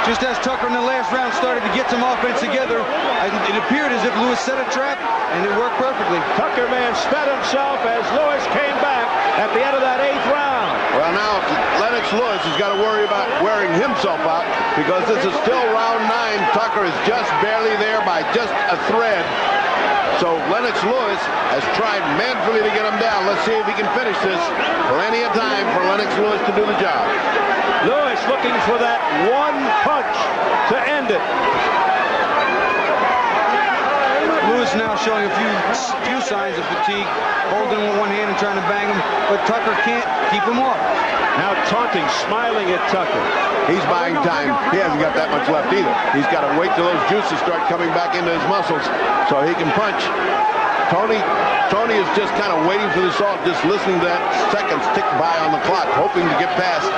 Just as Tucker in the last round started to get some offense together, it appeared as if Lewis set a trap, and it worked perfectly. Tucker, man, sped himself as Lewis came back at the end of that 8th round. Well, now Lennox Lewis has got to worry about wearing himself out because this is still round 9. Tucker is just barely there by just a thread. So Lennox Lewis has tried manfully to get him down. Let's see if he can finish this. Plenty of time for Lennox Lewis to do the job. Lewis looking for that one punch to end it. Lewis now showing a few signs of fatigue, holding with one hand and trying to bang him, but Tucker can't keep him off. Now taunting, smiling at Tucker. He's buying time. He hasn't got that much left either. He's got to wait till those juices start coming back into his muscles so he can punch. Tony is just kind of waiting for the assault, just listening to that seconds tick by on the clock, hoping to get past.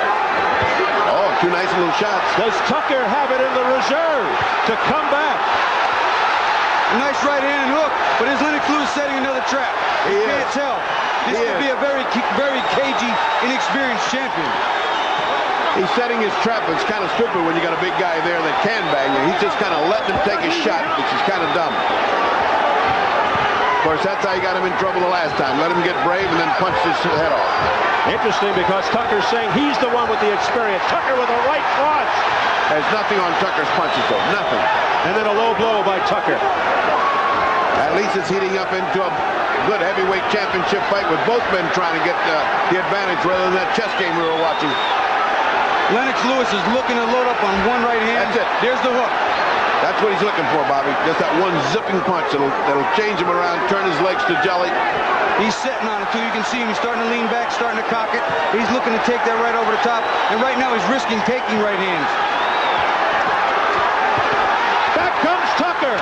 Oh, 2 nice little shots. Does Tucker have it in the reserve to come back? A nice right hand and hook, but is Lennox Lewis setting another trap? He can't tell. This could be a very cagey, inexperienced champion. He's setting his trap. It's kind of stupid when you got a big guy there that can bang you. He's just kind of letting him take a shot, which is kind of dumb. Of course, that's how he got him in trouble the last time. Let him get brave and then punched his head off. Interesting because Tucker's saying he's the one with the experience. Tucker with a right cross. There's nothing on Tucker's punches, though. Nothing. And then a low blow by Tucker. At least it's heating up into a good heavyweight championship fight with both men trying to get the advantage rather than that chess game we were watching. Lennox Lewis is looking to load up on one right hand. That's it. There's the hook. That's what he's looking for, Bobby. Just that one zipping punch that'll change him around, turn his legs to jelly. He's sitting on it, too. You can see him. He's starting to lean back, starting to cock it. He's looking to take that right over the top. And right now, he's risking taking right hands. Back comes Tucker.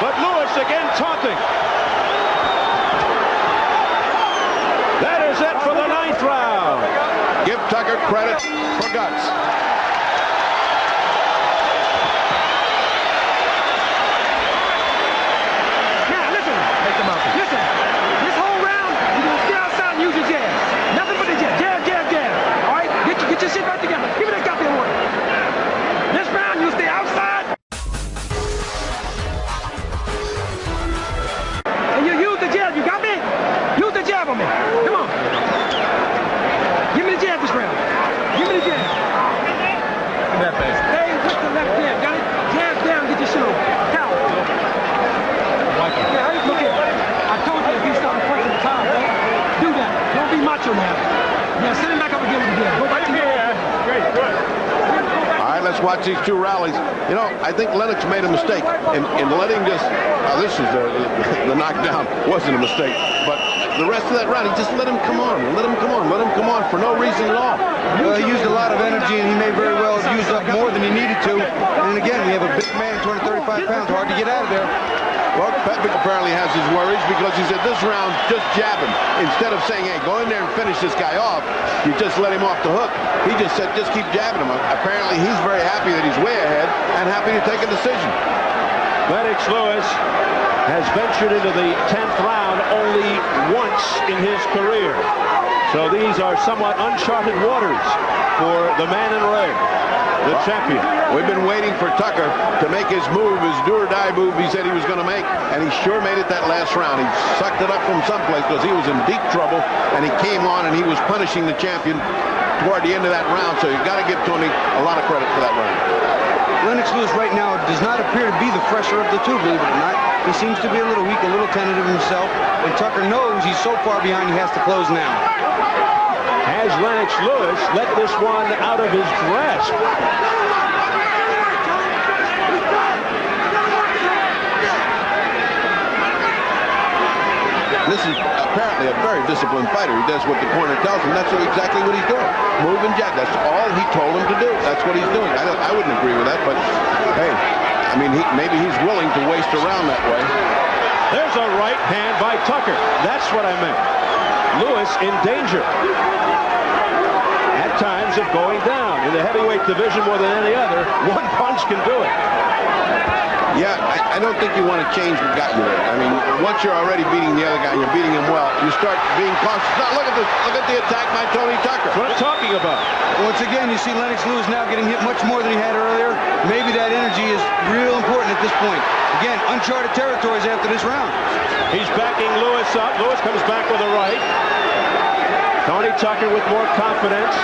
But Lewis again taunting. That is it for the 9th round. Give Tucker credit for guts. Get your shit back together. Give me that goddamn one. This round, you stay outside. And you use the jab. You got me? Use the jab on me. Come on. Give me the jab this round. Give me the jab. Stay with the left jab. Got it? Jab down. Get your shit on. Cow. Yeah, look here. I told you if you start punching the top, man. Do that. Don't be macho now. Yeah, send him back up again with the jab. Go back to the Great, good. All right, let's watch these two rallies. You know, I think Lennox made a mistake in letting this. This is the knockdown wasn't a mistake, but the rest of that round, he just let him come on, let him come on, let him come on for no reason at all. Well, he used a lot of energy, and he may very well have used up more than he needed to. And again, we have a big man, 235 pounds, hard to get out of there. Well, Pepic apparently has his worries because he said this round just jabbing. Instead of saying, hey, go in there and finish this guy off, you just let him off the hook. He just said, just keep jabbing him. Apparently, he's very happy that he's way ahead and happy to take a decision. Lennox Lewis has ventured into the 10th round only once in his career. So these are somewhat uncharted waters for the man in red, the champion. We've been waiting for Tucker to make his move, his do-or-die move he said he was going to make, and he sure made it that last round. He sucked it up from someplace because he was in deep trouble, and he came on and he was punishing the champion toward the end of that round, so you got to give Tony a lot of credit for that round. Lennox Lewis right now does not appear to be the fresher of the two, believe it or not. He seems to be a little weak, a little tentative himself, and Tucker knows he's so far behind he has to close now. Has Lennox Lewis let this one out of his grasp? This is apparently a very disciplined fighter. He does what the corner tells him. That's exactly what he's doing. Move and jab. That's all he told him to do. That's what he's doing. I wouldn't agree with that, but hey, I mean, maybe he's willing to waste around that way. There's a right hand by Tucker. That's what I meant. Lewis in danger. At times of going down. In the heavyweight division more than any other, one punch can do it. Yeah, I don't think you want to change what got you there. I mean, once you're already beating the other guy, you're beating him well, you start being cautious. Now, look at the attack by Tony Tucker. That's what I'm talking about. Once again, you see Lennox Lewis now getting hit much more than he had earlier. Maybe that energy is real important at this point. Again, uncharted territories after this round. He's backing Lewis up. Lewis comes back with a right. Tony Tucker with more confidence.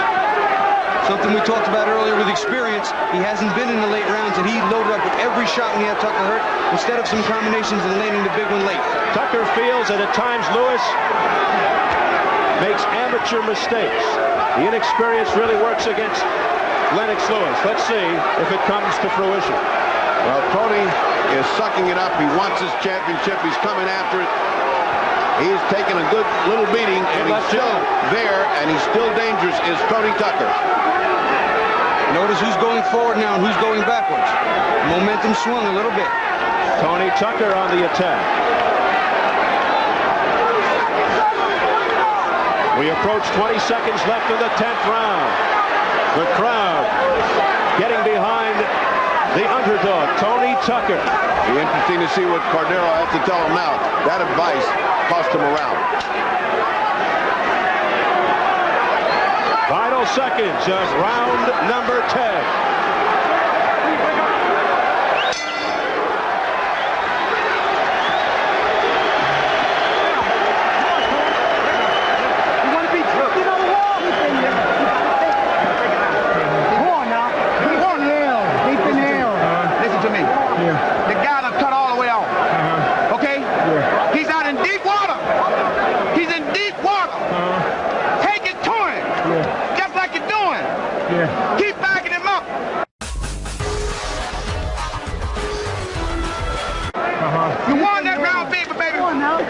Something we talked about earlier with experience. He hasn't been in the late rounds, and he loaded up with every shot when he had Tucker hurt, instead of some combinations and landing the big one late. Tucker feels that at times Lewis makes amateur mistakes. The inexperience really works against Lennox Lewis. Let's see if it comes to fruition. Well, Tony is sucking it up. He wants his championship. He's coming after it. He's taking a good little beating, and he's still there, and he's still dangerous, is Tony Tucker. Notice who's going forward now and who's going backwards. Momentum swung a little bit. Tony Tucker on the attack. We approach 20 seconds left in the 10th round. The crowd getting behind the underdog, Tony Tucker. Be interesting to see what Cordero has to tell him now. That advice cost him a round. seconds of round number 10. Keep backing him up. You won that round, baby.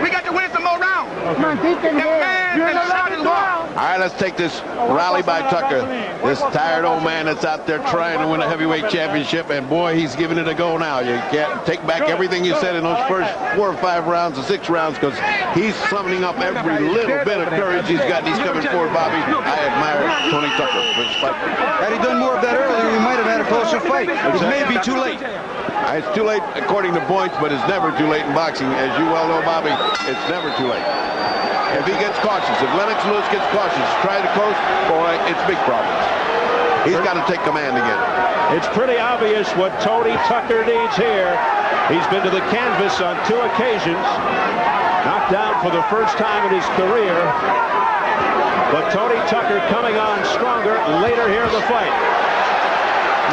We got to win some more rounds. Come on, deep in here. All right, let's take this rally by Tucker. This tired old man that's out there trying to win a heavyweight championship, and boy, he's giving it a go now. You can't take back everything you said in those first 4 or 5 rounds or 6 rounds, because he's summoning up every little bit of courage he's got. He's coming forward, Bobby. I admire Tony Tucker for his fight. Had he done more of that earlier, we might have had a closer fight. It may be too late. It's too late according to points, but it's never too late in boxing. As you well know, Bobby, it's never too late. If he gets cautious, if Lennox Lewis gets cautious, try to coast, boy, it's big problems. He's got to take command again. It's pretty obvious what Tony Tucker needs here. He's been to the canvas on 2 occasions, knocked down for the first time in his career. But Tony Tucker coming on stronger later here in the fight.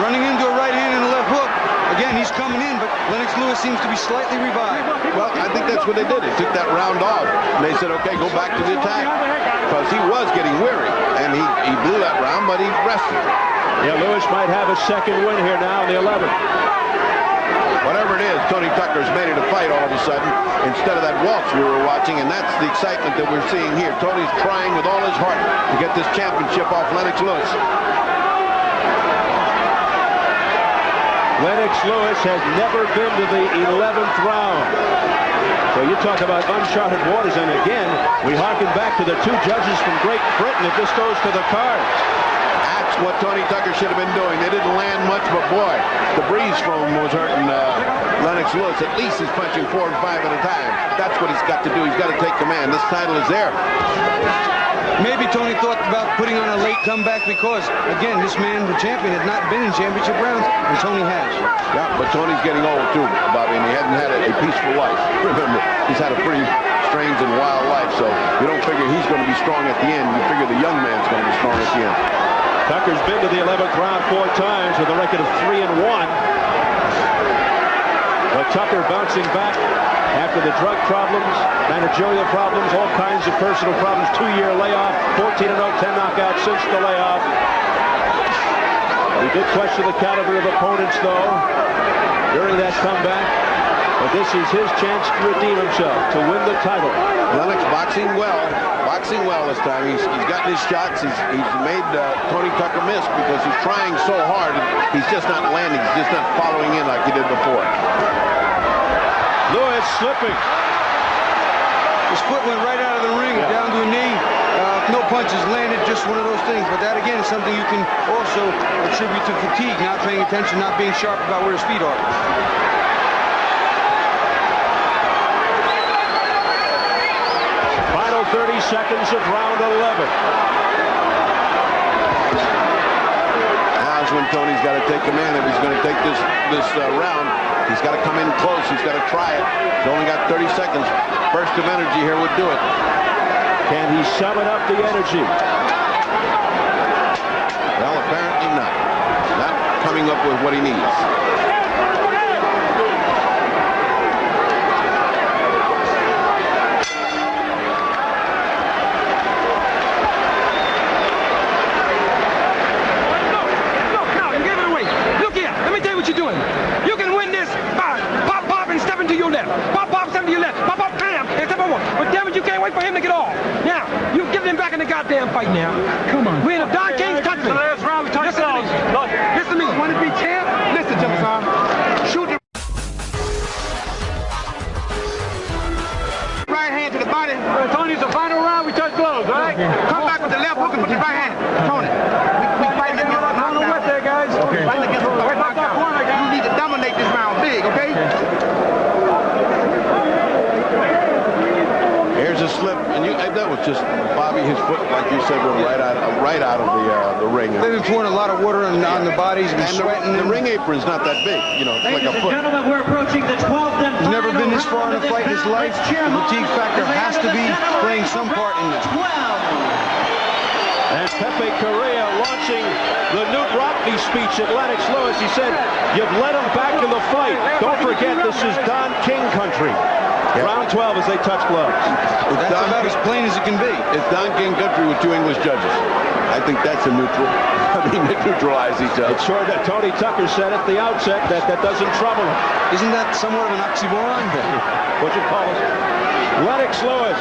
Running into a right hand and a left hook. Again, he's coming in, but Lennox Lewis seems to be slightly revived. Well, I think that's what they did. They took that round off, and they said, okay, go back to the attack. Because he was getting weary, and he blew that round, but he rested. Yeah, Lewis might have a second win here now in the 11th. Whatever it is, Tony Tucker's made it a fight all of a sudden, instead of that waltz we were watching, and that's the excitement that we're seeing here. Tony's trying with all his heart to get this championship off Lennox Lewis. Lennox Lewis has never been to the 11th round. So you talk about uncharted waters, and again, we harken back to the 2 judges from Great Britain if this goes to the cards. That's what Tony Tucker should have been doing. They didn't land much, but boy, the breeze from him was hurting Lennox Lewis. At least he's punching 4 and 5 at a time. That's what he's got to do. He's got to take command. This title is there. Maybe Tony thought about putting on a late comeback because, again, this man, the champion, had not been in championship rounds, and Tony has. Yeah, but Tony's getting old too, Bobby, and he hasn't had a peaceful life. Remember, he's had a pretty strange and wild life, so you don't figure he's going to be strong at the end. You figure the young man's going to be strong at the end. Tucker's been to the 11th round 4 times with a record of 3-1. But Tucker bouncing back after the drug problems, managerial problems, all kinds of personal problems, 2-year layoff, 14-0, 10 knockouts since the layoff. He did question the caliber of opponents, though, during that comeback. But this is his chance to redeem himself, to win the title. Lennox boxing well this time. He's gotten his shots. He's made Tony Tucker miss because he's trying so hard. He's just not landing. He's just not following in like he did before. Lewis slipping. His foot went right out of the ring, down to a knee. No punches landed, just one of those things. But that, again, is something you can also attribute to fatigue, not paying attention, not being sharp about where his feet are. Final 30 seconds of round 11. Now's when Tony's got to take command. If he's going to take this round, he's got to come in close. He's got to try it. He's only got 30 seconds. Burst of energy here would do it. Can he summon up the energy? Well, apparently not. Not coming up with what he needs. No, you gave it away. Look here, let me tell you what you're doing. You can win this by pop, and step into your left. Pop, step into your left. Pop, bam, and step on one. But damn it, you can't wait for him to get off. Now, you get him back in the goddamn fight now. Come on. We're in a Don King's country. The last round we touched down. Listen to me. Want to be champ? Listen to me, son. Shoot the Right hand to the body. Tony's the final round. We touch gloves, all right? Come back with the left hook and put the right hand. Tony, we fighting against the I don't know what there, guys. Okay. Fighting against the knockout. You need to dominate this round big, okay? Here's a slip, and that was just Bobby. His foot, like you said, went right out of the ring. They've been pouring a lot of water on the bodies and sweating. The ring apron's not that big, you know, it's like a foot. Gentlemen, we're approaching the 12th and He's never final been this far round in a fight in his life. Let's cheer The him on. fatigue factor has to be playing some part in this. 12. And Pepe Correa launching the Newt Rockney speech at Lennox Lewis. He said, "You've let him back in the fight. Don't forget, this is Don King country." Round 12 as they touch gloves. That's about as plain as it can be. It's Don King country with 2 English judges. I think that's a neutral. I mean, they neutralize each other. It's sure that Tony Tucker said at the outset that doesn't trouble him. Isn't that somewhat of an oxymoron? What you call it? Lennox Lewis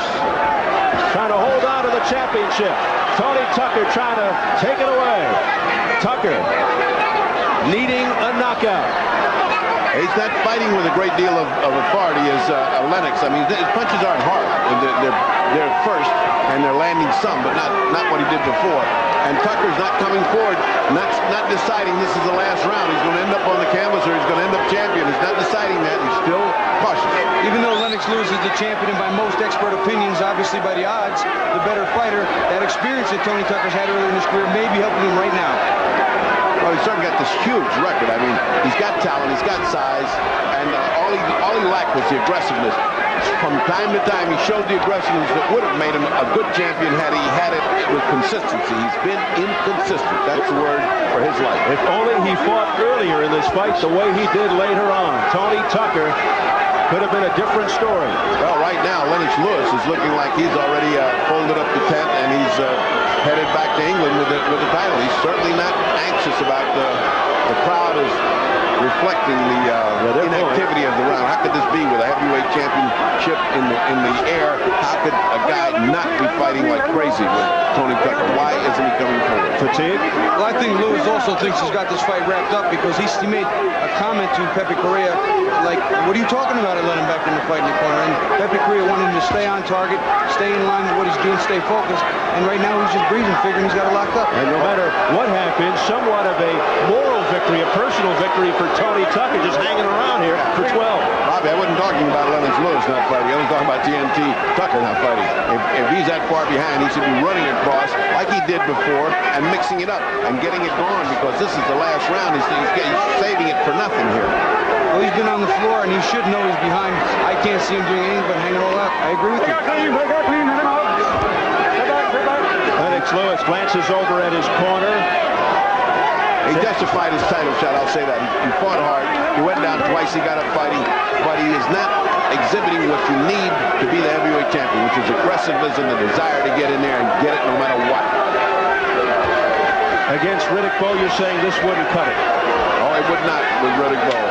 trying to hold on to the championship. Tony Tucker trying to take it away. Tucker needing a knockout. He's not fighting with a great deal of authority as Lennox. I mean, his punches aren't hard. They're first, and they're landing some, but not what he did before. And Tucker's not coming forward, not deciding this is the last round. He's going to end up on the canvas or he's going to end up champion. He's not deciding that. He's still cautious. Even though Lennox Lewis is the champion and by most expert opinions, obviously by the odds, the better fighter, that experience that Tony Tucker's had earlier in his career may be helping him right now. Well, he's certainly got this huge record. I mean, he's got talent, he's got size, and all he lacked was the aggressiveness. From time to time, he showed the aggressiveness that would have made him a good champion had he had it with consistency. He's been inconsistent. That's the word for his life. If only he fought earlier in this fight the way he did later on. Tony Tucker could have been a different story. Well, right now, Lennox Lewis is looking like he's already folded up the tent and he's headed back to England with the title. He's certainly not anxious about the crowd is reflecting the inactivity of the round. How could this be with a heavyweight championship in the air? How could a guy not be fighting like crazy with Tony Tucker? Why isn't he coming forward? Fatigue? Well, I think Lewis also thinks he's got this fight wrapped up because he made a comment to Pepe Correa like, "What are you talking about? I let him back in the fight in the corner." And Pepe Correa wanted him to stay on target, stay in line with what he's doing, stay focused. And right now he's just breathing, figuring he's got it locked up. And no matter what happens, somewhat of a moral victory, a personal victory for Tony Tucker, just hanging around here for 12. Bobby, I wasn't talking about Lennox Lewis not fighting. I was talking about TNT Tucker not fighting. If he's that far behind, he should be running across like he did before and mixing it up and getting it going because this is the last round. He's saving it for nothing here. Well, he's been on the floor and he should know he's behind. I can't see him doing anything but hanging all out. I agree with you. Lennox Lewis glances over at his corner. He justified his title shot, I'll say that. He fought hard. He went down twice. He got up fighting. But he is not exhibiting what you need to be the heavyweight champion, which is aggressiveness and the desire to get in there and get it no matter what. Against Riddick Bowe, you're saying this wouldn't cut it? Oh, it would not with Riddick Bowe.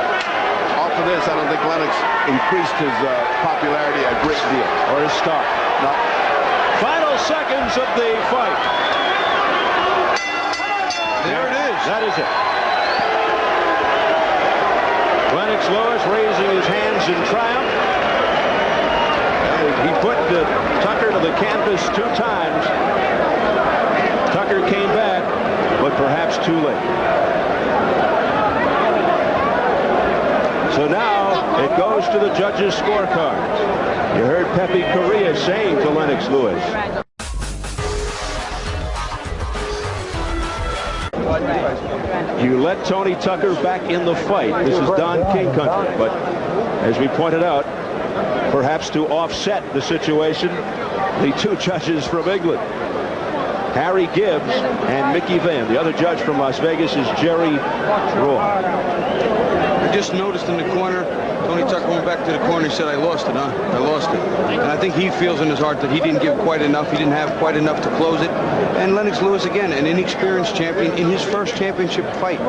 Off of this, I don't think Lennox increased his popularity a great deal. Or his stock? No. Final seconds of the fight. There it is. That is it. Lennox Lewis raising his hands in triumph. He put Tucker to the canvas 2 times. Tucker came back, but perhaps too late. So now it goes to the judges' scorecards. You heard Pepe Correa saying to Lennox Lewis, "You let Tony Tucker back in the fight. This is Don King country." But as we pointed out, perhaps to offset the situation, the 2 judges from England, Harry Gibbs and Mickey Van. The other judge from Las Vegas is Jerry Roy. I just noticed in the corner, Tony Tucker went back to the corner and said, "I lost it, huh? I lost it." And I think he feels in his heart that he didn't give quite enough. He didn't have quite enough to close it. And Lennox Lewis, again, an inexperienced champion in his first championship fight,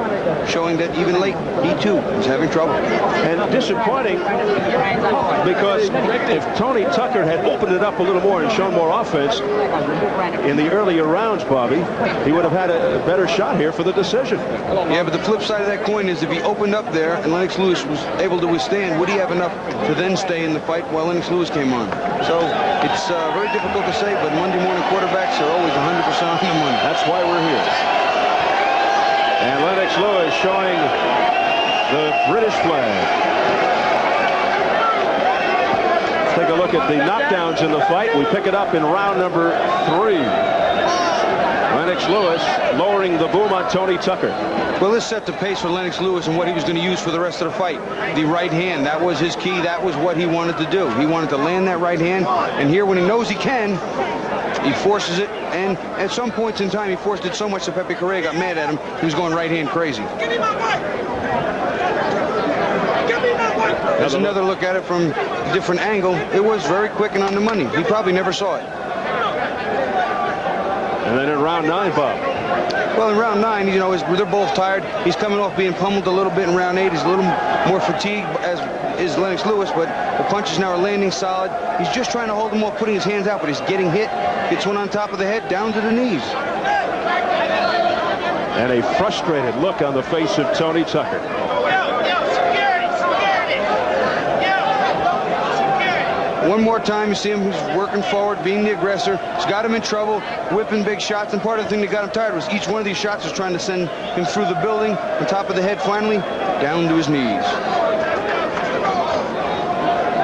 showing that even late, he too is having trouble. And disappointing because if Tony Tucker had opened it up a little more and shown more offense in the earlier rounds, Bobby, he would have had a better shot here for the decision. Yeah, but the flip side of that coin is if he opened up there and Lennox Lewis was able to withstand, would he have enough to then stay in the fight while Lennox Lewis came on? So it's very difficult to say, but Monday morning quarterbacks are always 100% on the money. That's why we're here. And Lennox Lewis showing the British flag. Let's take a a look at the knockdowns in the fight. We pick it up in round number 3. Lennox Lewis lowering the boom on Tony Tucker. Well, this set the pace for Lennox Lewis and what he was going to use for the rest of the fight. The right hand, that was his key. That was what he wanted to do. He wanted to land that right hand. And here, when he knows he can, he forces it. And at some points in time, he forced it so much that Pepe Correa got mad at him. He was going right hand crazy. There's another look at it from a different angle. It was very quick and on the money. He probably never saw it. And then in round 9, Bob. Well, in round 9, you know, they're both tired. He's coming off being pummeled a little bit in round 8. He's a little more fatigued, as is Lennox Lewis, but the punches now are landing solid. He's just trying to hold him off, putting his hands out, but he's getting hit. Gets one on top of the head, down to the knees. And a frustrated look on the face of Tony Tucker. One more time, you see him, he's working forward, being the aggressor. He's got him in trouble, whipping big shots, and part of the thing that got him tired was each one of these shots was trying to send him through the building, on top of the head, finally, down to his knees.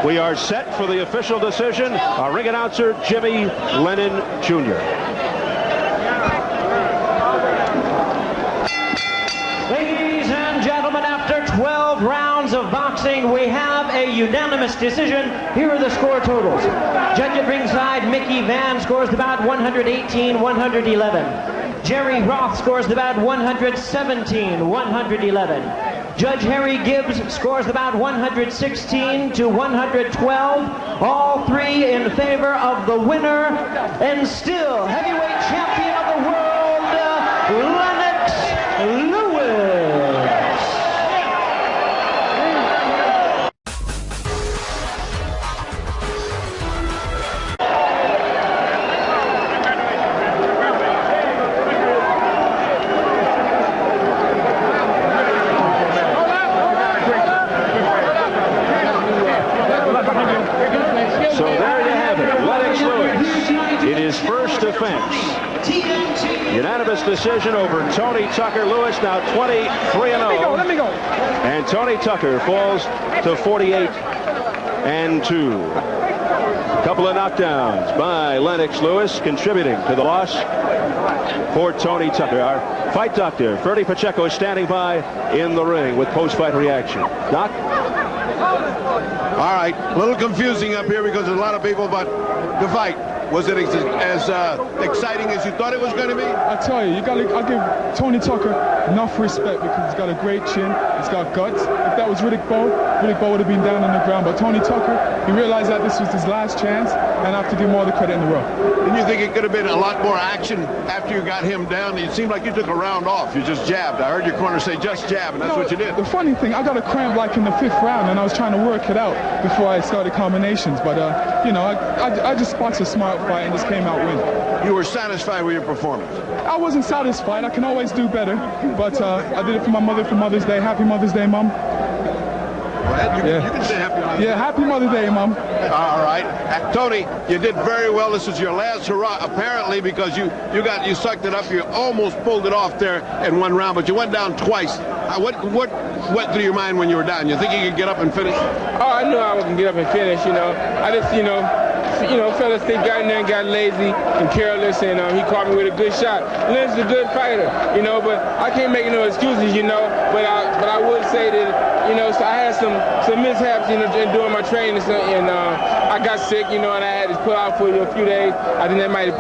We are set for the official decision. Our ring announcer, Jimmy Lennon Jr. Ladies and gentlemen, after 12 rounds of boxing, we have a unanimous decision. Here are the score totals. Judge at ringside, Mickey Van, scores the bout 118-111. Jerry Roth scores the bout 117-111. Judge Harry Gibbs scores the bout 116-112. All three in favor of the winner and still heavyweight champion of the world, Lennox Lewis. So there you have it, Lennox Lewis in his first defense. Unanimous decision over Tony Tucker. Lewis now 23-0. Let me go. And Tony Tucker falls to 48-2. Couple of knockdowns by Lennox Lewis, contributing to the loss for Tony Tucker. Our fight doctor, Ferdy Pacheco, is standing by in the ring with post-fight reaction. Doc? All right, a little confusing up here because there's a lot of people, but the fight, was it as exciting as you thought it was going to be? I tell you, I'll give Tony Tucker enough respect because he's got a great chin, he's got guts. If that was Riddick Bowe would have been down on the ground. But Tony Tucker, he realized that this was his last chance, and I have to give him all the credit in the world. Didn't you think it could have been a lot more action after you got him down? It seemed like you took a round off. You just jabbed. I heard your corner say just jab, and that's what you did. The funny thing, I got a cramp like in the 5th round, and I was trying to work it out before I started combinations. But, you know, I just boxed a smart fight and just came out winning. You were satisfied with your performance? I wasn't satisfied. I can always do better. But I did it for my mother for Mother's Day. Happy Mother's Day, Mom. Go ahead. You can say Happy Mother's Day. Yeah, Happy Mother's Day, Mom. All right. Tony, you did very well. This is your last hurrah, apparently, because you sucked it up. You almost pulled it off there in one round, but you went down twice. What went through your mind when you were down? You think you could get up and finish? Oh, I knew I was going to get up and finish, you know. I just, fellas think got in there and got lazy and careless, and he caught me with a good shot. Lennox is a good fighter, but I can't make no excuses, But I would say that, so I had some mishaps, during my training, and I got sick, and I had to pull out for a few days. I think that might have,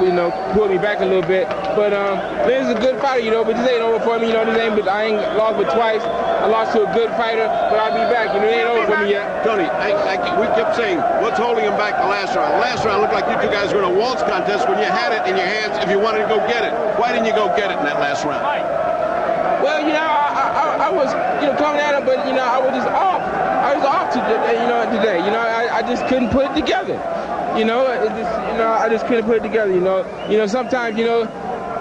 pulled me back a little bit. But Lennox is a good fighter, but this ain't over for me, I ain't lost but twice. I lost to a good fighter, but I'll be back. It ain't over for me yet. Tony, we kept saying, what's holding him back the last round? The last round looked like you two guys were in a waltz contest when you had it in your hands if you wanted to go get it. Why didn't you go get it in that last round? Well, I was, coming at him, but, I was just off. I was off today. I just couldn't put it together. I just couldn't put it together, Sometimes,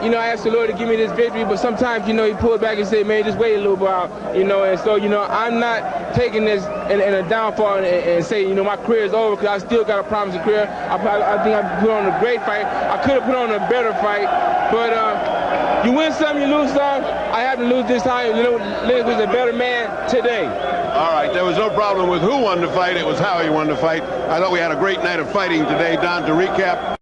I asked the Lord to give me this victory, but sometimes, he pulled back and said, man, just wait a little while, and so, I'm not taking this in a downfall and say, my career is over, because I still got a promising career. I think I put on a great fight. I could have put on a better fight, but you win some, you lose some. I have to lose this time. Lennox was a better man today. All right, there was no problem with who won the fight. It was how he won the fight. I thought we had a great night of fighting today. Don, to recap.